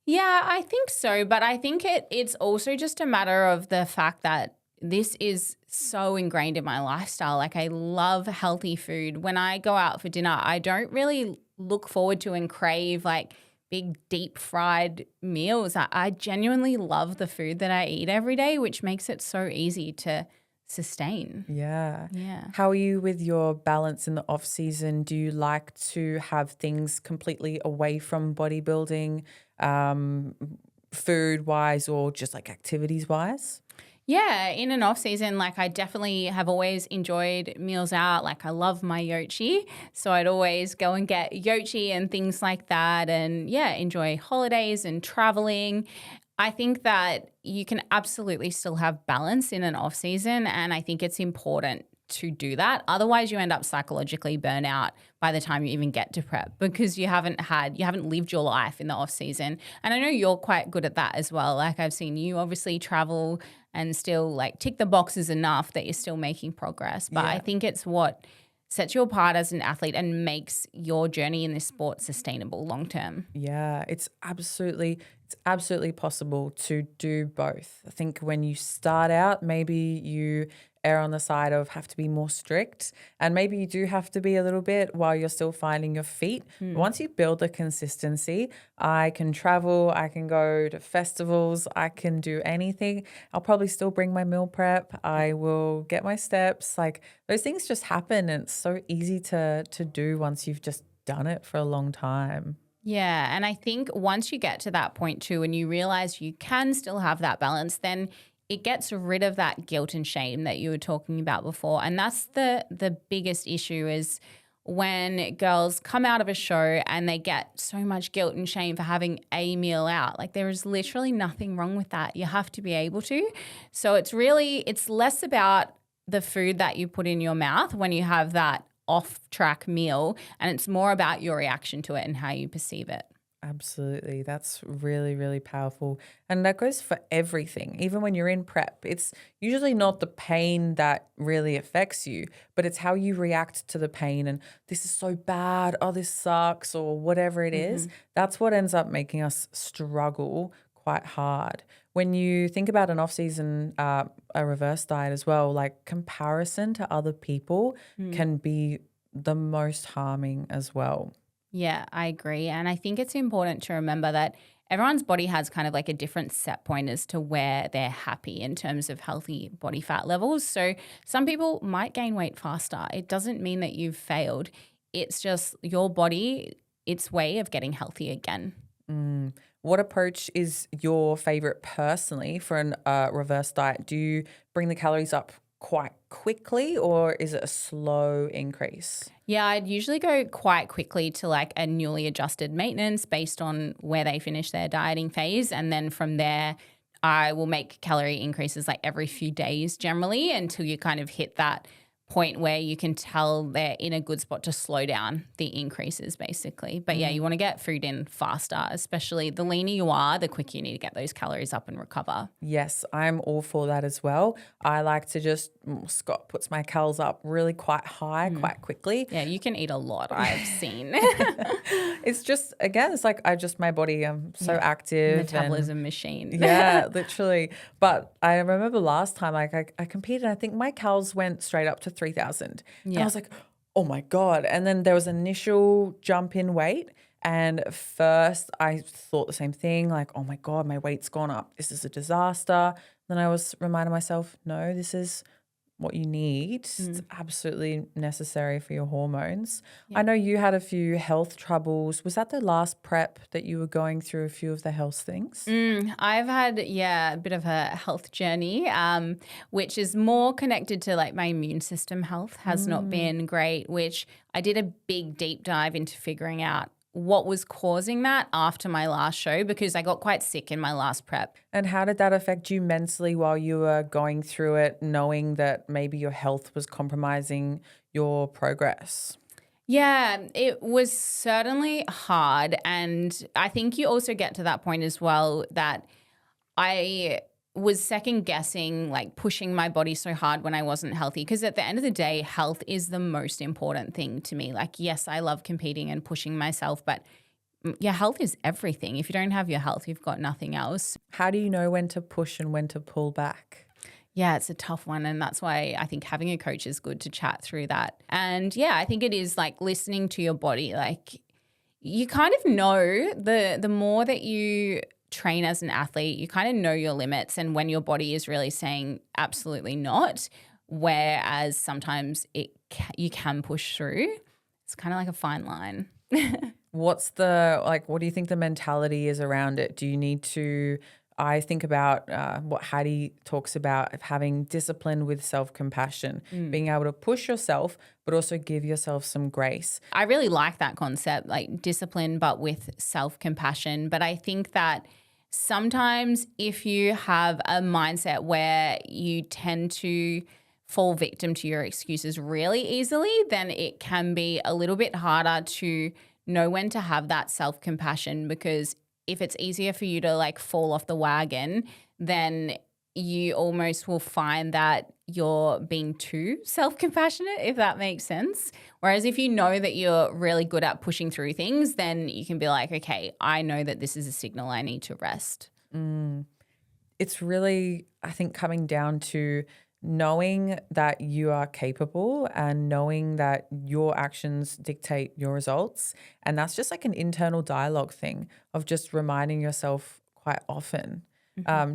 Yeah, I think so. But I think it's also just a matter of the fact that this is so ingrained in my lifestyle. Like I love healthy food. When I go out for dinner, I don't really look forward to and crave like big deep fried meals. I genuinely love the food that I eat every day, which makes it so easy to sustain. Yeah. Yeah. How are you with your balance in the off season? Do you like to have things completely away from bodybuilding, food wise, or just like activities wise? Yeah, in an off season, like I definitely have always enjoyed meals out. Like I love my yochi, so I'd always go and get yochi and things like that, and yeah, enjoy holidays and traveling. I think that you can absolutely still have balance in an off season, and I think it's important to do that. Otherwise, you end up psychologically burn out by the time you even get to prep, because you haven't lived your life in the off season. And I know you're quite good at that as well. Like I've seen you obviously travel and still like tick the boxes enough that you're still making progress. But I think it's what sets you apart as an athlete and makes your journey in this sport sustainable long term. Yeah, it's absolutely possible to do both. I think when you start out, maybe you err on the side of have to be more strict, and maybe you do have to be a little bit while you're still finding your feet. But once you build the consistency, I can travel, I can go to festivals, I can do anything. I'll probably still bring my meal prep. I will get my steps. Like those things just happen, and it's so easy to do once you've just done it for a long time. Yeah. And I think once you get to that point too, and you realize you can still have that balance, then it gets rid of that guilt and shame that you were talking about before. And that's the biggest issue is when girls come out of a show and they get so much guilt and shame for having a meal out. Like there is literally nothing wrong with that. You have to be able to. So it's less about the food that you put in your mouth when you have that off-track meal, and it's more about your reaction to it and how you perceive it. Absolutely. That's really, really powerful. And that goes for everything. Even when you're in prep, it's usually not the pain that really affects you, but it's how you react to the pain. And this is so bad. Oh, this sucks, or whatever it is. That's what ends up making us struggle quite hard. When you think about an off-season, a reverse diet as well, like comparison to other people can be the most harming as well. Yeah, I agree. And I think it's important to remember that everyone's body has kind of like a different set point as to where they're happy in terms of healthy body fat levels. So some people might gain weight faster. It doesn't mean that you've failed. It's just your body, its way of getting healthy again. What approach is your favorite personally for an reverse diet? Do you bring the calories up quite quickly, or is it a slow increase? Yeah, I'd usually go quite quickly to like a newly adjusted maintenance based on where they finish their dieting phase. And then from there, I will make calorie increases like every few days generally until you kind of hit that point where you can tell they're in a good spot to slow down the increases basically. But yeah, you want to get food in faster, especially the leaner you are, the quicker you need to get those calories up and recover. Yes, I'm all for that as well. I like to just, Scott puts my calories up really quite high, quite quickly. Yeah, you can eat a lot, I've seen. It's just, again, it's like my body, I'm so active. Metabolism machine. Yeah, literally. But I remember last time, like I competed, I think my calories went straight up to 3,000. And I was like, oh my God. And then there was an initial jump in weight. And first I thought the same thing, like, oh my God, my weight's gone up. This is a disaster. Then I was reminding myself, no, this is what you need. It's absolutely necessary for your hormones. Yeah. I know you had a few health troubles. Was that the last prep that you were going through a few of the health things? I've had, a bit of a health journey, which is more connected to like my immune system health has not been great, which I did a big deep dive into figuring out what was causing that after my last show because I got quite sick in my last prep. And how did that affect you mentally while you were going through it, knowing that maybe your health was compromising your progress? Yeah, it was certainly hard. And I think you also get to that point as well that I was second guessing, like pushing my body so hard when I wasn't healthy. Because at the end of the day, health is the most important thing to me. Like, yes, I love competing and pushing myself, but your health is everything. If you don't have your health, you've got nothing else. How do you know when to push and when to pull back? Yeah, it's a tough one. And that's why I think having a coach is good to chat through that. And yeah, I think it is like listening to your body. Like you kind of know the more that you train as an athlete, you kind of know your limits and when your body is really saying absolutely not, whereas sometimes you can push through. It's kind of like a fine line. What's the, like, what do you think the mentality is around it? Do you need to, I think about what Hattie talks about of having discipline with self-compassion, being able to push yourself, but also give yourself some grace. I really like that concept, like discipline, but with self-compassion. But I think that sometimes if you have a mindset where you tend to fall victim to your excuses really easily, then it can be a little bit harder to know when to have that self-compassion, because if it's easier for you to like fall off the wagon, then you almost will find that you're being too self-compassionate, if that makes sense. Whereas if you know that you're really good at pushing through things, then you can be like, okay, I know that this is a signal I need to rest. It's really, I think, coming down to knowing that you are capable and knowing that your actions dictate your results. And that's just like an internal dialogue thing of just reminding yourself quite often.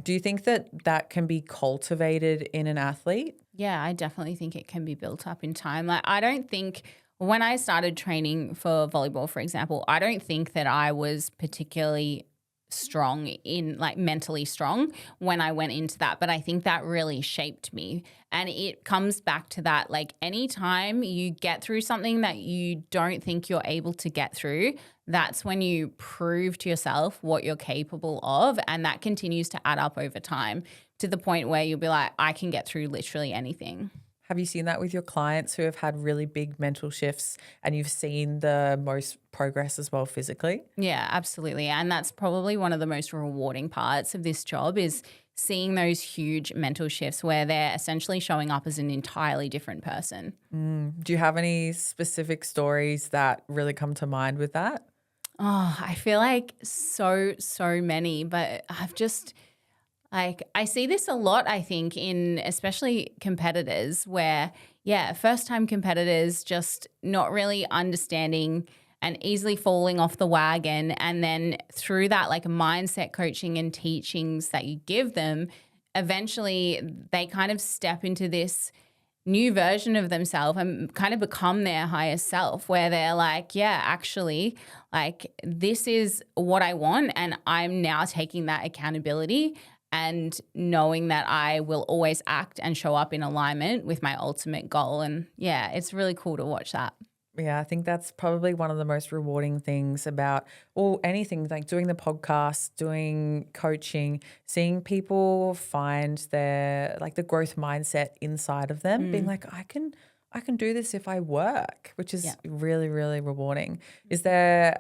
Do you think that that can be cultivated in an athlete? Yeah, I definitely think it can be built up in time. Like, I don't think when I started training for volleyball, for example, I don't think that I was particularly strong in like mentally strong when I went into that, but I think that really shaped me. And it comes back to that, like anytime you get through something that you don't think you're able to get through, that's when you prove to yourself what you're capable of, and that continues to add up over time to the point where you'll be like, I can get through literally anything. Have you seen that with your clients who have had really big mental shifts and you've seen the most progress as well physically? Yeah, absolutely. And that's probably one of the most rewarding parts of this job is seeing those huge mental shifts where they're essentially showing up as an entirely different person. Do you have any specific stories that really come to mind with that? Oh, I feel like so many, but I've just like, I see this a lot, I think, in especially competitors where, first time competitors just not really understanding and easily falling off the wagon. And then through that, like mindset coaching and teachings that you give them, eventually they kind of step into this new version of themselves and kind of become their higher self where they're like, yeah, actually, like this is what I want. And I'm now taking that accountability and knowing that I will always act and show up in alignment with my ultimate goal. And yeah, it's really cool to watch that. Yeah, I think that's probably one of the most rewarding things about anything like doing the podcast, doing coaching, seeing people find their like the growth mindset inside of them, being like, I can do this if I work, which is really, really rewarding. Is there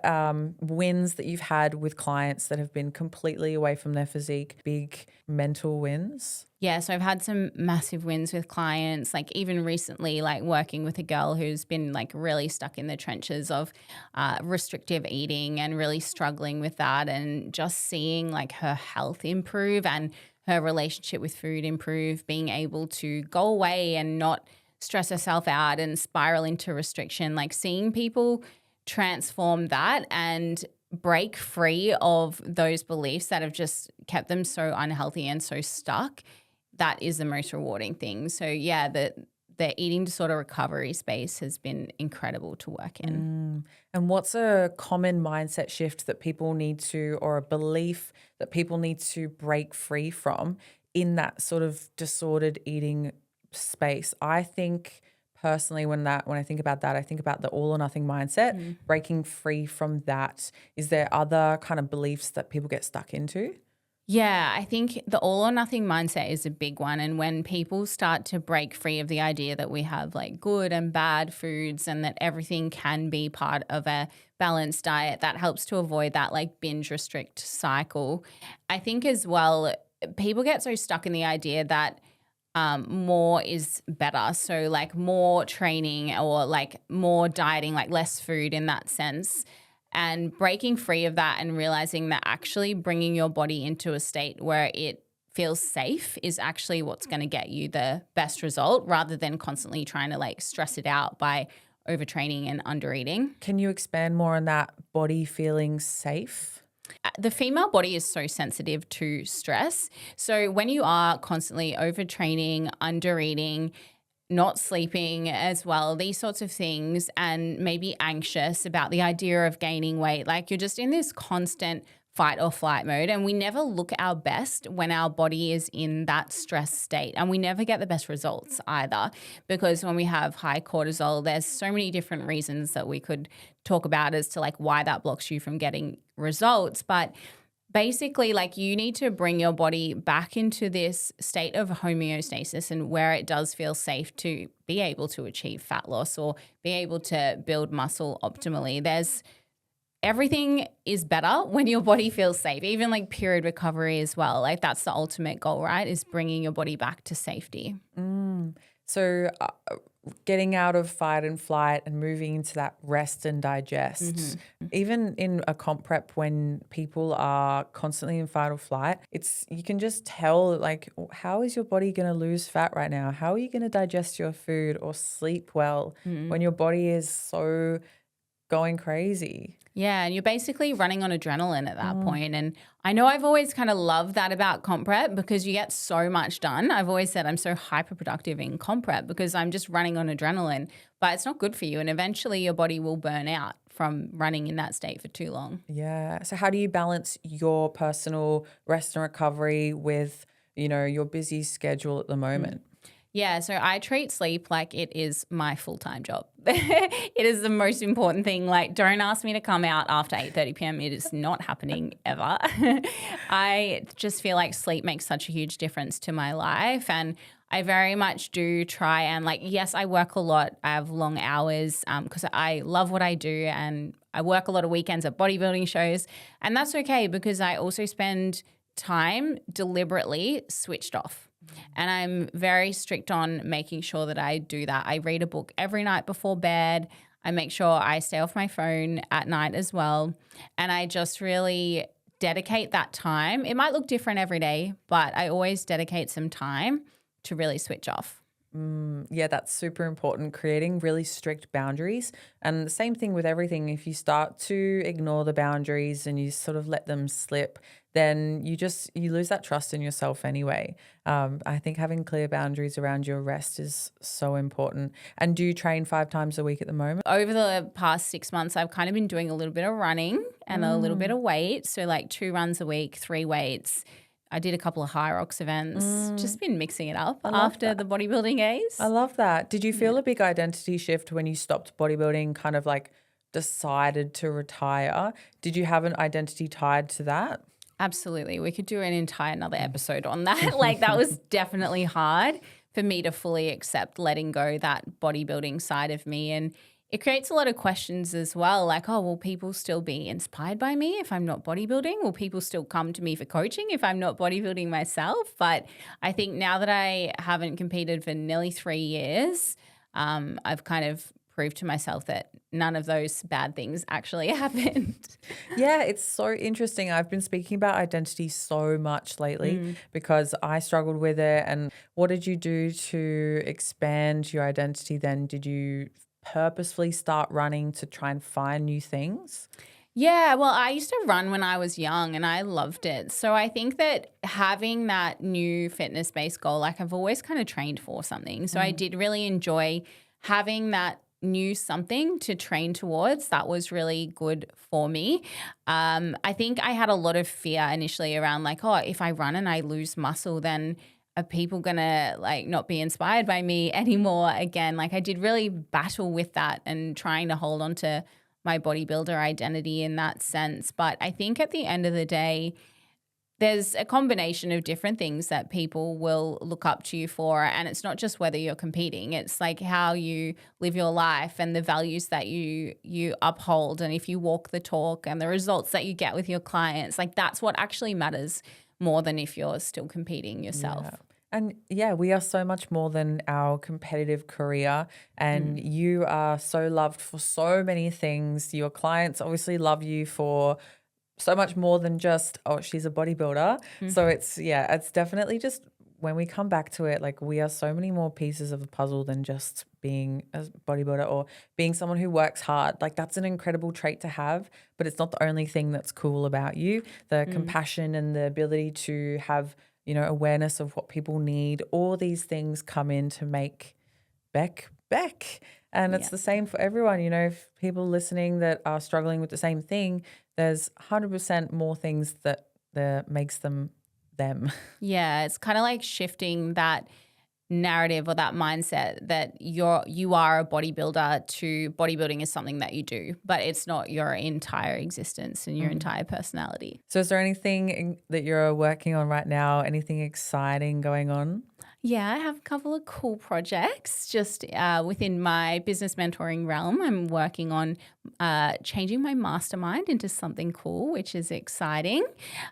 wins that you've had with clients that have been completely away from their physique, big mental wins? Yeah, so I've had some massive wins with clients, like even recently, like working with a girl who's been like really stuck in the trenches of restrictive eating and really struggling with that, and just seeing like her health improve and her relationship with food improve, being able to go away and not stress herself out and spiral into restriction, like seeing people transform that and break free of those beliefs that have just kept them so unhealthy and so stuck, that is the most rewarding thing. So yeah, the eating disorder recovery space has been incredible to work in. And what's a common mindset shift that people need to, or a belief that people need to break free from in that sort of disordered eating space? I think personally, when I think about that, I think about the all or nothing mindset, breaking free from that. Is there other kind of beliefs that people get stuck into? Yeah, I think the all or nothing mindset is a big one. And when people start to break free of the idea that we have like good and bad foods and that everything can be part of a balanced diet, that helps to avoid that like binge restrict cycle. I think as well, people get so stuck in the idea that more is better. So like more training or like more dieting, like less food in that sense. And breaking free of that and realizing that actually bringing your body into a state where it feels safe is actually what's going to get you the best result, rather than constantly trying to like stress it out by overtraining and undereating. Can you expand more on that body feeling safe? The female body is so sensitive to stress. So when you are constantly overtraining, undereating, not sleeping as well, these sorts of things, and maybe anxious about the idea of gaining weight, like you're just in this constant fight or flight mode, and we never look our best when our body is in that stress state, and we never get the best results either, because when we have high cortisol, there's so many different reasons that we could talk about as to like why that blocks you from getting results. But basically, like you need to bring your body back into this state of homeostasis, and where it does feel safe to be able to achieve fat loss or be able to build muscle optimally. Everything is better when your body feels safe, even like period recovery as well. Like that's the ultimate goal, right? Is bringing your body back to safety. So getting out of fight and flight and moving into that rest and digest. Even in a comp prep, when people are constantly in fight or flight, you can just tell like, how is your body going to lose fat right now? How are you going to digest your food or sleep well when your body is so going crazy? Yeah, and you're basically running on adrenaline at that point. And I know I've always kind of loved that about comp prep, because you get so much done. I've always said I'm so hyper productive in comp prep because I'm just running on adrenaline, but it's not good for you. And eventually your body will burn out from running in that state for too long. Yeah. So how do you balance your personal rest and recovery with, your busy schedule at the moment? Yeah, so I treat sleep like it is my full-time job. It is the most important thing. Like, don't ask me to come out after 8:30 p.m. It is not happening ever. I just feel like sleep makes such a huge difference to my life, and I very much do try and like, yes, I work a lot. I have long hours because I love what I do, and I work a lot of weekends at bodybuilding shows, and that's okay because I also spend time deliberately switched off. And I'm very strict on making sure that I do that. I read a book every night before bed. I make sure I stay off my phone at night as well. And I just really dedicate that time. It might look different every day, but I always dedicate some time to really switch off. Yeah, that's super important, creating really strict boundaries. And the same thing with everything. If you start to ignore the boundaries and you sort of let them slip, then you lose that trust in yourself anyway. I think having clear boundaries around your rest is so important. And do you train 5 times a week at the moment? Over the past 6 months, I've kind of been doing a little bit of running and a little bit of weight. So like 2 runs a week, 3 weights. I did a couple of high rocks events, just been mixing it up after the bodybuilding days. I love that. Did you feel a big identity shift when you stopped bodybuilding, kind of like decided to retire? Did you have an identity tied to that? Absolutely. We could do an entire another episode on that. Like that was definitely hard for me to fully accept letting go that bodybuilding side of me. And it creates a lot of questions as well. Like, oh, will people still be inspired by me if I'm not bodybuilding? Will people still come to me for coaching if I'm not bodybuilding myself? But I think now that I haven't competed for nearly 3 years, I've kind of proved to myself that none of those bad things actually happened. Yeah, it's so interesting. I've been speaking about identity so much lately because I struggled with it. And what did you do to expand your identity then? Did you purposefully start running to try and find new things? Yeah, well, I used to run when I was young and I loved it. So I think that having that new fitness-based goal, like I've always kind of trained for something. So I did really enjoy having that new something to train towards. That was really good for me. I think I had a lot of fear initially around like, oh, if I run and I lose muscle, then are people gonna like not be inspired by me anymore again? Like I did really battle with that and trying to hold on to my bodybuilder identity in that sense. But I think at the end of the day, there's a combination of different things that people will look up to you for. And it's not just whether you're competing, it's like how you live your life and the values that you uphold. And if you walk the talk and the results that you get with your clients, like that's what actually matters more than if you're still competing yourself. Yeah. And yeah, we are so much more than our competitive career, and you are so loved for so many things. Your clients obviously love you for so much more than just, oh, she's a bodybuilder. So it's definitely just when we come back to it, like we are so many more pieces of the puzzle than just being a bodybuilder or being someone who works hard. Like that's an incredible trait to have, but it's not the only thing that's cool about you. The compassion and the ability to have, awareness of what people need, all these things come in to make Bec Bec. And it's the same for everyone. If people listening that are struggling with the same thing, there's 100% more things that makes them them. Yeah, it's kind of like shifting that narrative or that mindset that you are a bodybuilder to bodybuilding is something that you do, but it's not your entire existence and your entire personality. So is there anything that you're working on right now? Anything exciting going on? Yeah, I have a couple of cool projects just within my business mentoring realm. I'm working on changing my mastermind into something cool, which is exciting.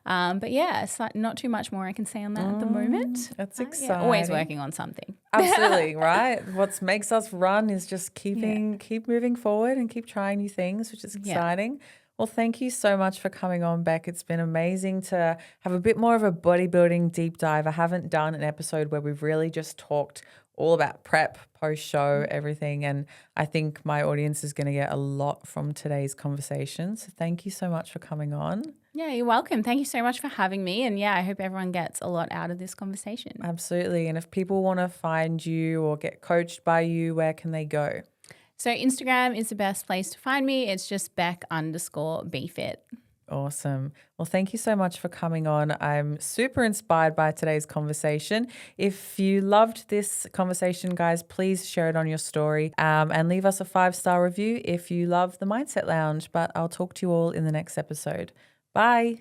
But yeah, it's not too much more I can say on that at the moment. That's Yeah, exciting. always working on something. Absolutely, right? What makes us run is just keep moving forward and keep trying new things, which is exciting. Well, thank you so much for coming on, Bec. It's been amazing to have a bit more of a bodybuilding deep dive. I haven't done an episode where we've really just talked all about prep, post-show, everything. And I think my audience is going to get a lot from today's conversation. So thank you so much for coming on. Yeah, you're welcome. Thank you so much for having me. And yeah, I hope everyone gets a lot out of this conversation. Absolutely. And if people want to find you or get coached by you, where can they go? So Instagram is the best place to find me. It's just Bec_B FIT. Awesome. Well, thank you so much for coming on. I'm super inspired by today's conversation. If you loved this conversation, guys, please share it on your story and leave us a 5-star review if you love the Mindset Lounge. But I'll talk to you all in the next episode. Bye.